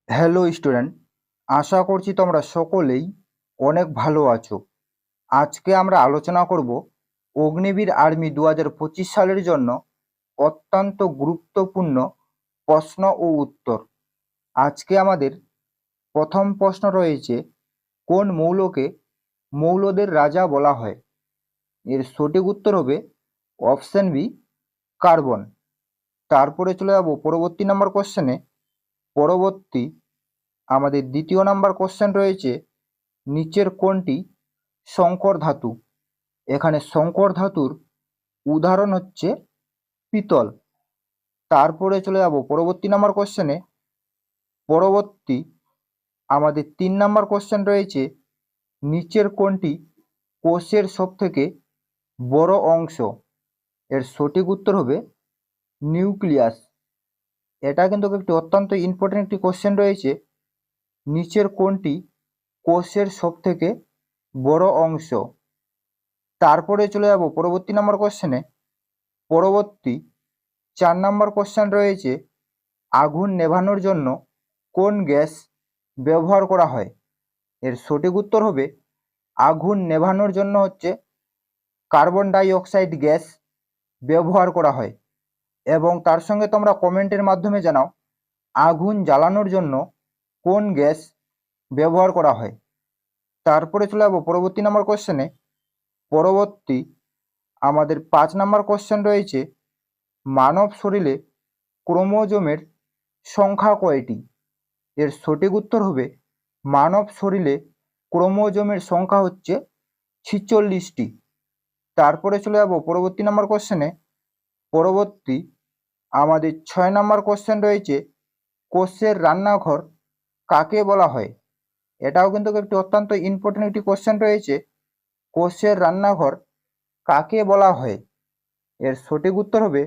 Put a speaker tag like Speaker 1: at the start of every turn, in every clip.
Speaker 1: Hello student, আশা করছি তোমরা সকলেই অনেক ভালো আছো। আজকে আমরা আলোচনা করব অগ্নিবীর আর্মি 2025 সালের জন্য অত্যন্ত গুরুত্বপূর্ণ প্রশ্ন ও উত্তর। আজকে আমাদের প্রথম প্রশ্ন রয়েছে, কোন মৌলকে মৌলদের রাজা বলা হয়? এর সঠিক উত্তর হবে অপশন বি, কার্বন। তারপরে চলে যাব পরবর্তী নাম্বার কোশ্চেনে। পরবর্তী আমাদের দ্বিতীয় নাম্বার কোশ্চেন রয়েছে, নিচের কোনটি সংকর ধাতু? এখানে সংকর ধাতুর উদাহরণ হচ্ছে পিতল। তারপরে চলে যাব পরবর্তী নাম্বার কোশ্চেনে। পরবর্তী আমাদের 3 নাম্বার কোশ্চেন রয়েছে, নিচের কোনটি কোষের সবথেকে বড় অংশ? এর সঠিক উত্তর হবে নিউক্লিয়াস। এটা কিন্তু একটি অত্যন্ত ইম্পর্টেন্ট একটি কোশ্চেন রয়েছে, নিচের কোনটি কোষের সবথেকে বড় অংশ? তারপরে চলে যাব পরবর্তী নাম্বার কোশ্চেনে। পরবর্তী 4 নাম্বার কোশ্চেন রয়েছে, আগুন নেভানোর জন্য কোন গ্যাস ব্যবহার করা হয়? এর সঠিক উত্তর হবে আগুন নেভানোর জন্য হচ্ছে কার্বন ডাই অক্সাইড গ্যাস ব্যবহার করা হয়। এবং তার সঙ্গে তোমরা কমেন্টের মাধ্যমে জানাও, আগুন জ্বালানোর জন্য কোন গ্যাস ব্যবহার করা হয়। তারপরে চলে যাব পরবর্তী নাম্বার কোশ্চেনে। পরবর্তী আমাদের 5 নাম্বার কোশ্চেন রয়েছে, মানব শরীরে ক্রোমোজোমের সংখ্যা কয়টি? এর সঠিক উত্তর হবে মানব শরীরে ক্রোমোজোমের সংখ্যা হচ্ছে 46টি। তারপরে চলে যাব পরবর্তী নাম্বার কোশ্চেনে। পরবর্তী আমাদের 6 নাম্বার কোশ্চেন রয়েছে, কোষের রান্নাঘর কাকে বলা হয়? এটাও কিন্তু একটি অত্যন্ত ইম্পর্টেন্ট একটি কোশ্চেন রয়েছে, কোষের রান্নাঘর কাকে বলা হয়? এর সঠিক উত্তর হবে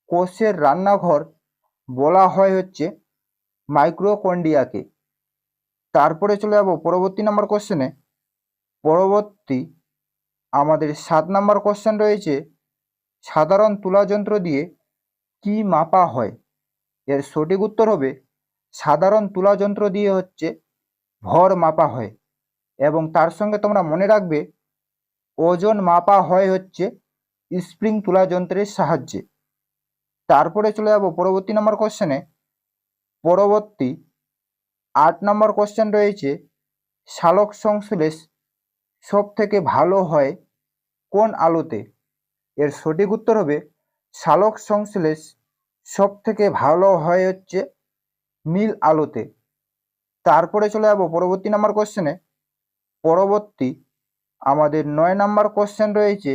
Speaker 1: কোষের রান্নাঘর বলা হয় হচ্ছে মাইক্রোকন্ডিয়াকে। তারপরে চলে যাব পরবর্তী নাম্বার কোশ্চেনে। পরবর্তী আমাদের 7 নাম্বার কোশ্চেন রয়েছে, সাধারণ তুলাযন্ত্র দিয়ে কি মাপা হয়? এর সঠিক উত্তর হবে সাধারণ তুলাযন্ত্র দিয়ে হচ্ছে ভর মাপা হয়। এবং তার সঙ্গে তোমরা মনে রাখবে, ওজন মাপা হয় হচ্ছে স্প্রিং তুলাযন্ত্রের সাহায্যে। তারপরে চলে যাব পরবর্তী নাম্বার কোশ্চেনে। পরবর্তী 8 নাম্বার কোশ্চেন রয়েছে, সালোক সংশ্লেষ সব থেকে ভালো হয় কোন আলোতে? এর সঠিক উত্তর হবে সালোক সংশ্লেষ সব থেকে ভালো হয় হচ্ছে নীল আলোতে। তারপরে চলে যাব পরবর্তী নাম্বার কোশ্চেনে। পরবর্তী আমাদের 9 নাম্বার কোশ্চেন রয়েছে,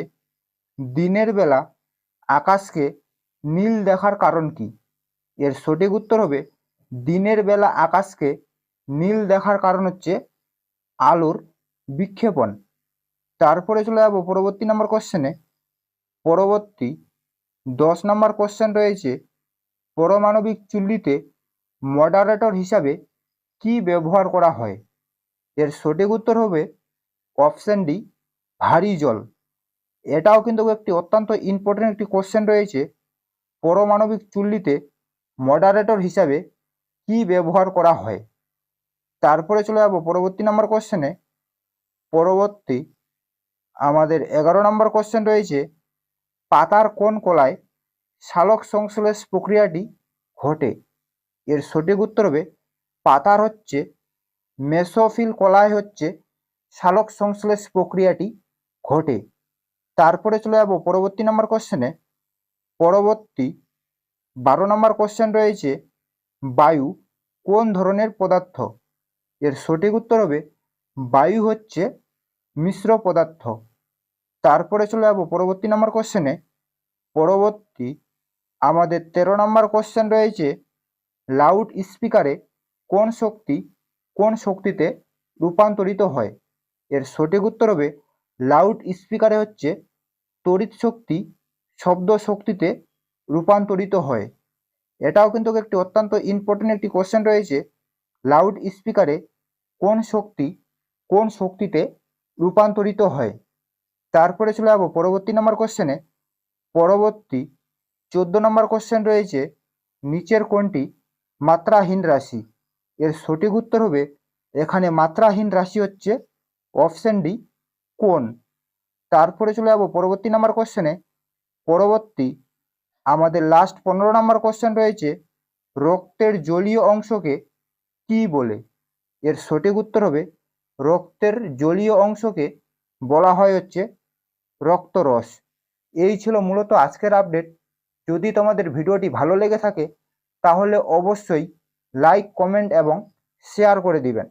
Speaker 1: দিনের বেলা আকাশকে নীল দেখার কারণ কি? এর সঠিক উত্তর হবে দিনের বেলা আকাশকে নীল দেখার কারণ হচ্ছে আলোর বিক্ষেপণ। তারপরে চলে যাব পরবর্তী নাম্বার কোশ্চেনে। পরবর্তী 10 নাম্বার কোশ্চেন রয়েছে, পারমাণবিক চুল্লিতে মডারেটর হিসাবে কি ব্যবহার করা হয়? এর সঠিক উত্তর হবে অপশন ডি, ভারী জল। এটাও কিন্তু একটি অত্যন্ত ইম্পর্টেন্ট একটি কোশ্চেন রয়েছে, পারমাণবিক চুল্লিতে মডারেটর হিসাবে কি ব্যবহার করা হয়। তারপরে চলে যাব পরবর্তী নাম্বার কোশ্চেনে। পরবর্তী আমাদের 11 নম্বর কোশ্চেন রয়েছে, পাতার কোন কলায় সালোক সংশ্লেষ প্রক্রিয়াটি ঘটে? এর সঠিক উত্তর হবে পাতার হচ্ছে মেসোফিল কলায় হচ্ছে সালোক সংশ্লেষ প্রক্রিয়াটি ঘটে। তারপরে চলে যাব পরবর্তী নম্বর কোশ্চেনে। পরবর্তী 12 নম্বর কোশ্চেন রয়েছে, বায়ু কোন ধরনের পদার্থ? এর সঠিক উত্তর হবে বায়ু হচ্ছে মিশ্র পদার্থ। তারপরে চলে যাব পরবর্তী নম্বর কোশ্চেনে। পরবর্তী আমাদের 13 নম্বর কোশ্চেন রয়েছে, লাউড স্পিকারে কোন শক্তি কোন শক্তিতে রূপান্তরিত হয়? এর সঠিক উত্তর হবে লাউড স্পিকারে হচ্ছে তড়িৎ শক্তি শব্দ শক্তিতে রূপান্তরিত হয়। এটাও কিন্তু একটি অত্যন্ত ইম্পর্টেন্ট একটি কোশ্চেন রয়েছে, লাউড স্পিকারে কোন শক্তি কোন শক্তিতে রূপান্তরিত হয়। তারপরে চলে যাব পরবর্তী নম্বর কোশ্চেনে। পরবর্তী 14 নম্বর কোশ্চেন রয়েছে, নিচের কোনটি মাত্রাহীন রাশি? এর সঠিক উত্তর হবে এখানে মাত্রাহীন রাশি হচ্ছে অপশন ডি কোণ। তারপরে চলে যাবো পরবর্তী নাম্বার কোশ্চেনে। পরবর্তী আমাদের লাস্ট 15 নম্বর কোশ্চেন রয়েছে, রক্তের জলীয় অংশকে কি বলে? এর সঠিক উত্তর হবে রক্তের জলীয় অংশকে বলা হয় হচ্ছে রক্তরস। এই ছিল মূলত আজকের আপডেট। যদি তোমাদের ভিডিওটি ভালো লেগে থাকে তাহলে অবশ্যই লাইক, কমেন্ট এবং শেয়ার করে দিবেন।